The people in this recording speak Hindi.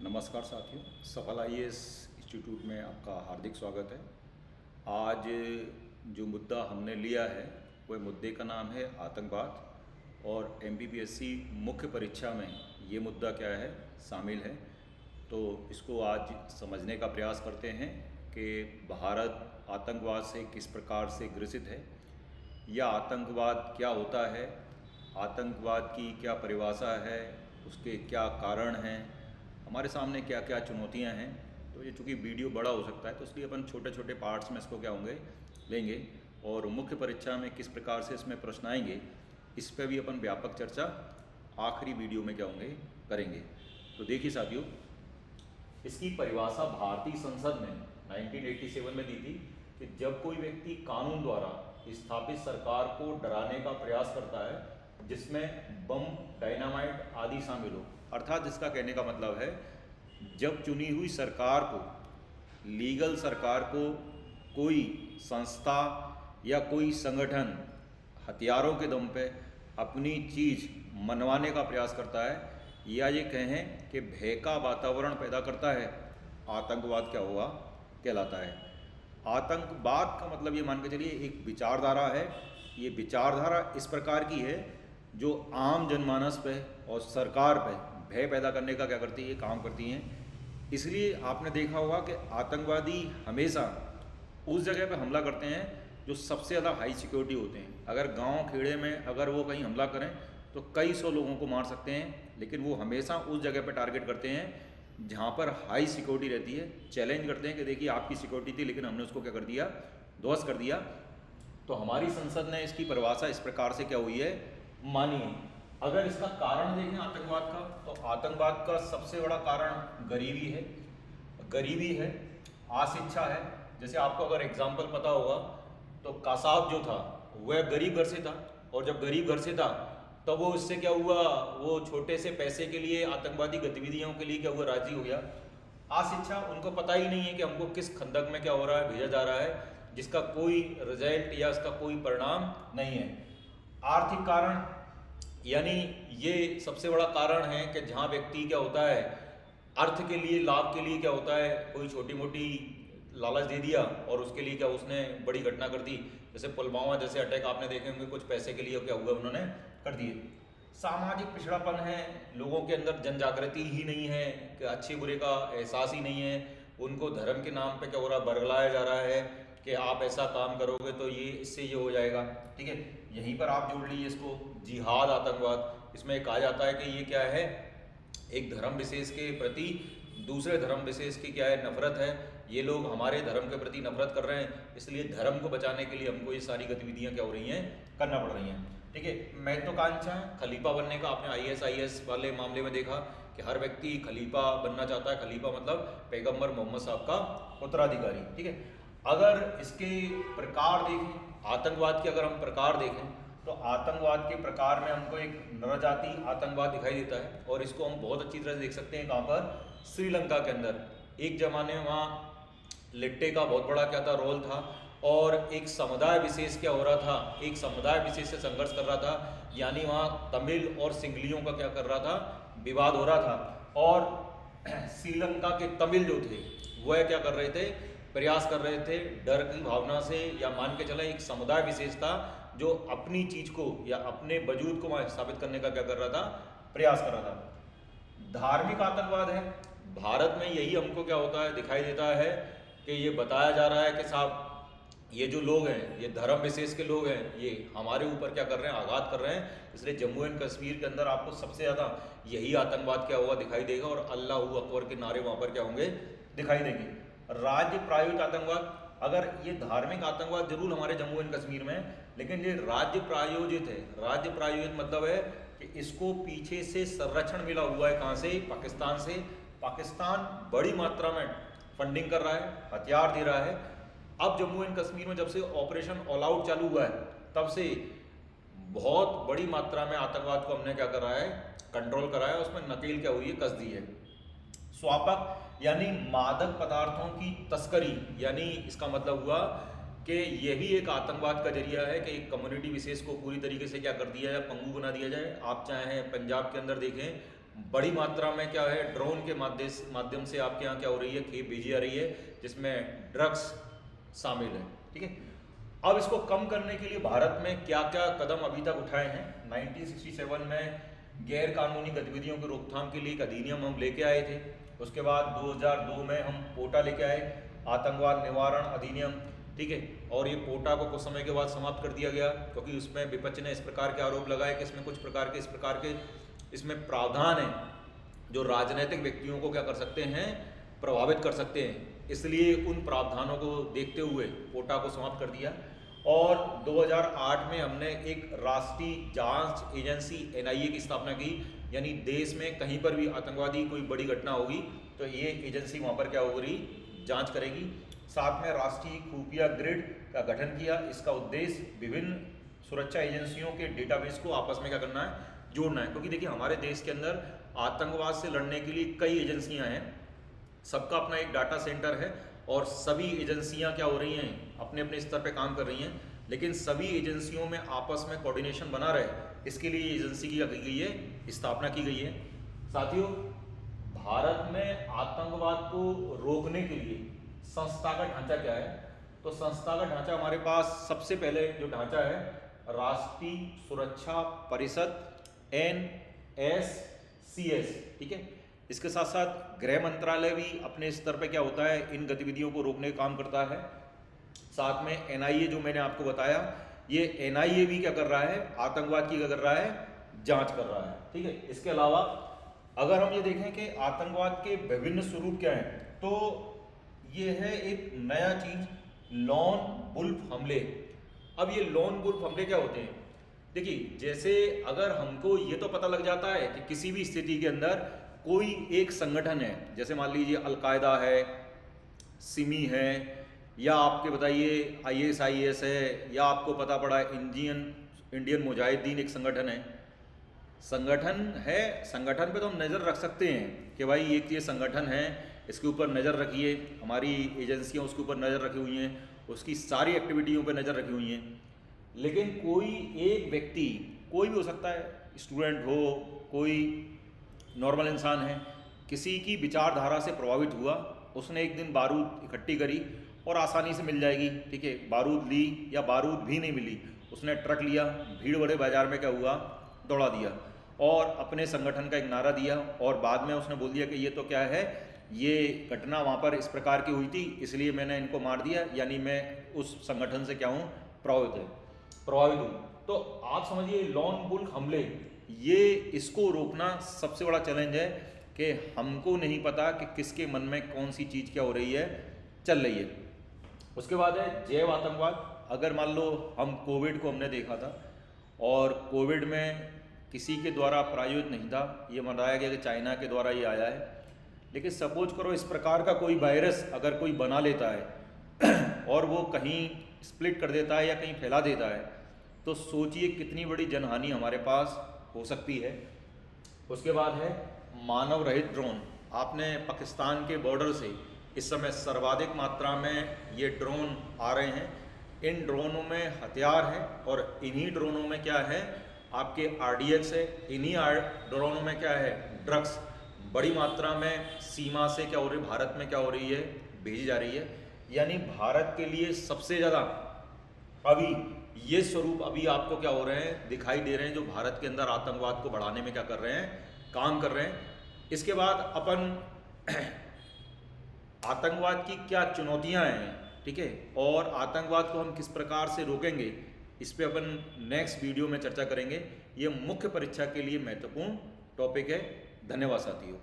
नमस्कार साथियों, सफल आईएएस इंस्टीट्यूट में आपका हार्दिक स्वागत है। आज जो मुद्दा हमने लिया है वह मुद्दे का नाम है आतंकवाद और एमपीपीएससी मुख्य परीक्षा में ये मुद्दा क्या है शामिल है। तो इसको आज समझने का प्रयास करते हैं कि भारत आतंकवाद से किस प्रकार से ग्रसित है या आतंकवाद क्या होता है, आतंकवाद की क्या परिभाषा है, उसके क्या कारण हैं, हमारे सामने क्या क्या चुनौतियां हैं। तो ये चूँकि वीडियो बड़ा हो सकता है तो इसलिए अपन छोटे छोटे पार्ट्स में इसको क्या होंगे लेंगे और मुख्य परीक्षा में किस प्रकार से इसमें प्रश्न आएंगे इस पर भी अपन व्यापक चर्चा आखिरी वीडियो में क्या होंगे करेंगे। तो देखिए साथियों, इसकी परिभाषा भारतीय संसद ने 1987 में दी थी कि जब कोई व्यक्ति कानून द्वारा स्थापित सरकार को डराने का प्रयास करता है जिसमें बम, डायनामाइट आदि शामिल हो, अर्थात जिसका कहने का मतलब है जब चुनी हुई सरकार को, लीगल सरकार को कोई संस्था या कोई संगठन हथियारों के दम पे अपनी चीज़ मनवाने का प्रयास करता है या ये कहें कि भय का वातावरण पैदा करता है, आतंकवाद क्या हुआ कहलाता है। आतंकवाद का मतलब ये मान के चलिए एक विचारधारा है। ये विचारधारा इस प्रकार की है जो आम जनमानस पे और सरकार पे भय पैदा करने का क्या करती है, काम करती हैं। इसलिए आपने देखा होगा कि आतंकवादी हमेशा उस जगह पे हमला करते हैं जो सबसे ज़्यादा हाई सिक्योरिटी होते हैं। अगर गांव खेड़े में अगर वो कहीं हमला करें तो कई सौ लोगों को मार सकते हैं, लेकिन वो हमेशा उस जगह पे टारगेट करते हैं जहाँ पर हाई सिक्योरिटी रहती है। चैलेंज करते हैं कि देखिए आपकी सिक्योरिटी थी लेकिन हमने उसको क्या कर दिया, ध्वस्त कर दिया। तो हमारी संसद ने इसकी परिभाषा इस प्रकार से क्या हुई है मानिए। अगर इसका कारण देखें आतंकवाद का, तो आतंकवाद का सबसे बड़ा कारण गरीबी है। गरीबी है, अशिक्षा है। जैसे आपको अगर एग्जाम्पल पता होगा तो कासाब जो था वह गरीब घर से था, और जब गरीब घर से था तो वो इससे क्या हुआ, वो छोटे से पैसे के लिए आतंकवादी गतिविधियों के लिए क्या हुआ, राजी हो गया। अशिक्षा, उनको पता ही नहीं है कि हमको किस खंदक में क्या हो रहा है, भेजा जा रहा है जिसका कोई रिजल्ट या इसका कोई परिणाम नहीं है। आर्थिक कारण, यानी ये सबसे बड़ा कारण है कि जहाँ व्यक्ति क्या होता है अर्थ के लिए, लाभ के लिए क्या होता है, कोई छोटी मोटी लालच दे दिया और उसके लिए क्या उसने बड़ी घटना कर दी। जैसे पुलवामा जैसे अटैक आपने देखे होंगे, कुछ पैसे के लिए क्या हुआ उन्होंने कर दिए। सामाजिक पिछड़ापन है, लोगों के अंदर जन जागृति ही नहीं है कि अच्छे बुरे का एहसास ही नहीं है। उनको धर्म के नाम पे क्या हो रहा है, बरगलाया जा रहा है कि आप ऐसा काम करोगे तो ये इससे ये हो जाएगा। ठीक है, यहीं पर आप जोड़ लीजिए इसको जिहाद आतंकवाद। इसमें कहा जाता है कि ये क्या है, एक धर्म विशेष के प्रति दूसरे धर्म विशेष की क्या है, नफरत है। ये लोग हमारे धर्म के प्रति नफरत कर रहे हैं, इसलिए धर्म को बचाने के लिए हमको ये सारी गतिविधियां क्या हो रही हैं, करना पड़ रही हैं। ठीक है, महत्वाकांक्षा खलीफा बनने का आपने आईएएस वाले मामले में देखा कि हर व्यक्ति खलीफा बनना चाहता है। खलीफा मतलब पैगंबर मोहम्मद साहब का उत्तराधिकारी। ठीक है, अगर इसके प्रकार देखें, आतंकवाद के अगर हम प्रकार देखें तो आतंकवाद के प्रकार में हमको एक नरजाति आतंकवाद दिखाई देता है, और इसको हम बहुत अच्छी तरह से देख सकते हैं कहाँ पर, श्रीलंका के अंदर। एक जमाने में वहाँ लिट्टे का बहुत बड़ा क्या था, रोल था, और एक समुदाय विशेष क्या हो रहा था, एक समुदाय विशेष से संघर्ष कर रहा था। यानी वहाँ तमिल और सिंगलियों का क्या कर रहा था, विवाद हो रहा था। और श्रीलंका के तमिल जो थे वह क्या कर रहे थे, प्रयास कर रहे थे डर की भावना से, या मान के चले एक समुदाय विशेष था जो अपनी चीज को या अपने वजूद को साबित करने का क्या कर रहा था, प्रयास कर रहा था। धार्मिक आतंकवाद है, भारत में यही हमको क्या होता है, दिखाई देता है कि ये बताया जा रहा है कि साहब ये जो लोग हैं, ये धर्म विशेष के लोग हैं, ये हमारे ऊपर क्या कर रहे हैं, आघात कर रहे हैं। इसलिए जम्मू एंड कश्मीर के अंदर आपको सबसे ज़्यादा यही आतंकवाद क्या हुआ दिखाई देगा, और अल्लाहू अकबर के नारे वहाँ पर क्या होंगे, दिखाई देंगे। राज्य प्रायोजित आतंकवाद, अगर ये धार्मिक आतंकवाद जरूर हमारे जम्मू एंड कश्मीर में, लेकिन ये राज्य प्रायोजित है। राज्य प्रायोजित मतलब है कि इसको पीछे से संरक्षण मिला हुआ है, कहाँ से, पाकिस्तान से। पाकिस्तान बड़ी मात्रा में फंडिंग कर रहा है, हथियार दे रहा है। अब जम्मू एंड कश्मीर में जब से ऑपरेशन ऑल आउट चालू हुआ है तब से बहुत बड़ी मात्रा में आतंकवाद को हमने क्या करा है, कंट्रोल करा है, उसमें नकेल क्या हुई है, कस दी है। स्वापक यानी मादक पदार्थों की तस्करी, यानी इसका मतलब हुआ कि यही एक आतंकवाद का जरिया है कि एक कम्युनिटी विशेष को पूरी तरीके से क्या कर दिया जाए, पंगु बना दिया जाए। आप चाहे पंजाब के अंदर देखें, बड़ी मात्रा में क्या है ड्रोन के माध्यम से आपके यहाँ क्या हो रही है, खेप भेजी जा रही है जिसमें ड्रग्स शामिल है। ठीक है, अब इसको कम करने के लिए भारत में क्या क्या कदम अभी तक उठाए हैं। 1967 में गैर कानूनी गतिविधियों की रोकथाम के लिए एक अधिनियम हम लेके आए थे। उसके बाद 2002 में हम पोटा लेके आए, आतंकवाद निवारण अधिनियम। ठीक है, और ये पोटा को कुछ समय के बाद समाप्त कर दिया गया क्योंकि उसमें विपक्ष ने इस प्रकार के आरोप लगाए कि इसमें कुछ प्रकार के इसमें प्रावधान है जो राजनीतिक व्यक्तियों को क्या कर सकते हैं, प्रभावित कर सकते हैं। इसलिए उन प्रावधानों को देखते हुए पोटा को समाप्त कर दिया। और 2008 में हमने एक राष्ट्रीय जांच एजेंसी NIA की स्थापना की, यानी देश में कहीं पर भी आतंकवादी कोई बड़ी घटना होगी तो ये एजेंसी वहाँ पर क्या होगी, जांच करेगी। साथ में राष्ट्रीय खुफिया ग्रिड का गठन किया। इसका उद्देश्य विभिन्न सुरक्षा एजेंसियों के डेटाबेस को आपस में क्या करना है, जोड़ना है। क्योंकि देखिए हमारे देश के अंदर आतंकवाद से लड़ने के लिए कई एजेंसियां हैं, सबका अपना एक डाटा सेंटर है और सभी एजेंसियां क्या हो रही हैं, अपने अपने स्तर पे काम कर रही हैं। लेकिन सभी एजेंसियों में आपस में कोऑर्डिनेशन बना रहे, इसके लिए एजेंसी की गई है, स्थापना की गई है। साथियों, भारत में आतंकवाद को रोकने के लिए संस्थागत ढांचा क्या है, तो संस्थागत ढांचा हमारे पास सबसे पहले जो ढांचा है राष्ट्रीय सुरक्षा परिषद NSCS। ठीक है, इसके साथ साथ गृह मंत्रालय भी अपने स्तर पे क्या होता है, इन गतिविधियों को रोकने का काम करता है। साथ में NIA जो मैंने आपको बताया, ये NIA भी क्या कर रहा है, आतंकवाद की क्या कर रहा है, जांच कर रहा है। ठीक है, इसके अलावा अगर हम ये देखें कि आतंकवाद के विभिन्न स्वरूप क्या हैं, तो ये है एक नया चीज, लॉन वुल्फ हमले। अब ये लॉन वुल्फ हमले क्या होते हैं, देखिए जैसे अगर हमको ये तो पता लग जाता है कि किसी भी स्थिति के अंदर कोई एक संगठन है, जैसे मान लीजिए अलकायदा है, सिमी है, या आपके बताइए ISIS है, या आपको पता पड़ा इंडियन मुजाहिदीन एक संगठन है। संगठन पे तो हम नज़र रख सकते हैं कि भाई ये संगठन है, इसके ऊपर नज़र रखिए, हमारी एजेंसियां उसके ऊपर नज़र रखी हुई हैं, उसकी सारी एक्टिविटियों पे नज़र रखी हुई हैं। लेकिन कोई एक व्यक्ति, कोई भी हो सकता है, स्टूडेंट हो, कोई नॉर्मल इंसान है, किसी की विचारधारा से प्रभावित हुआ, उसने एक दिन बारूद इकट्ठी करी और आसानी से मिल जाएगी। ठीक है, बारूद ली या बारूद भी नहीं मिली, उसने ट्रक लिया, भीड़ बड़े बाजार में क्या हुआ, दौड़ा दिया और अपने संगठन का एक नारा दिया और बाद में उसने बोल दिया कि ये तो क्या है, ये घटना वहाँ पर इस प्रकार की हुई थी, इसलिए मैंने इनको मार दिया, यानी मैं उस संगठन से क्या हूँ, प्रभावित हूँ। तो आप समझिए लॉन वुल्फ हमले, ये इसको रोकना सबसे बड़ा चैलेंज है कि हमको नहीं पता कि किसके मन में कौन सी चीज़ क्या हो रही है, चल रही है। उसके बाद है जैव आतंकवाद। अगर मान लो हम कोविड को हमने देखा था और कोविड में किसी के द्वारा प्रायोजित नहीं था, ये बताया गया कि चाइना के द्वारा ये आया है। लेकिन सपोज करो इस प्रकार का कोई वायरस अगर कोई बना लेता है और वो कहीं स्प्लिट कर देता है या कहीं फैला देता है, तो सोचिए कितनी बड़ी जनहानि हमारे पास हो सकती है। उसके बाद है मानव रहित ड्रोन। आपने पाकिस्तान के बॉर्डर से इस समय सर्वाधिक मात्रा में ये ड्रोन आ रहे हैं। इन ड्रोनों में हथियार है और इन्हीं ड्रोनों में क्या है, आपके RDX है, इन्हीं ड्रोनों में क्या है, ड्रग्स बड़ी मात्रा में सीमा से क्या हो रही है, भारत में क्या हो रही है, भेजी जा रही है। यानी भारत के लिए सबसे ज़्यादा अभी ये स्वरूप अभी आपको क्या हो रहे हैं, दिखाई दे रहे हैं, जो भारत के अंदर आतंकवाद को बढ़ाने में क्या कर रहे हैं, काम कर रहे हैं। इसके बाद अपन आतंकवाद की क्या चुनौतियां हैं, ठीक है, और आतंकवाद को हम किस प्रकार से रोकेंगे, इस पे अपन नेक्स्ट वीडियो में चर्चा करेंगे। ये मुख्य परीक्षा के लिए महत्वपूर्ण टॉपिक है। धन्यवाद साथियों।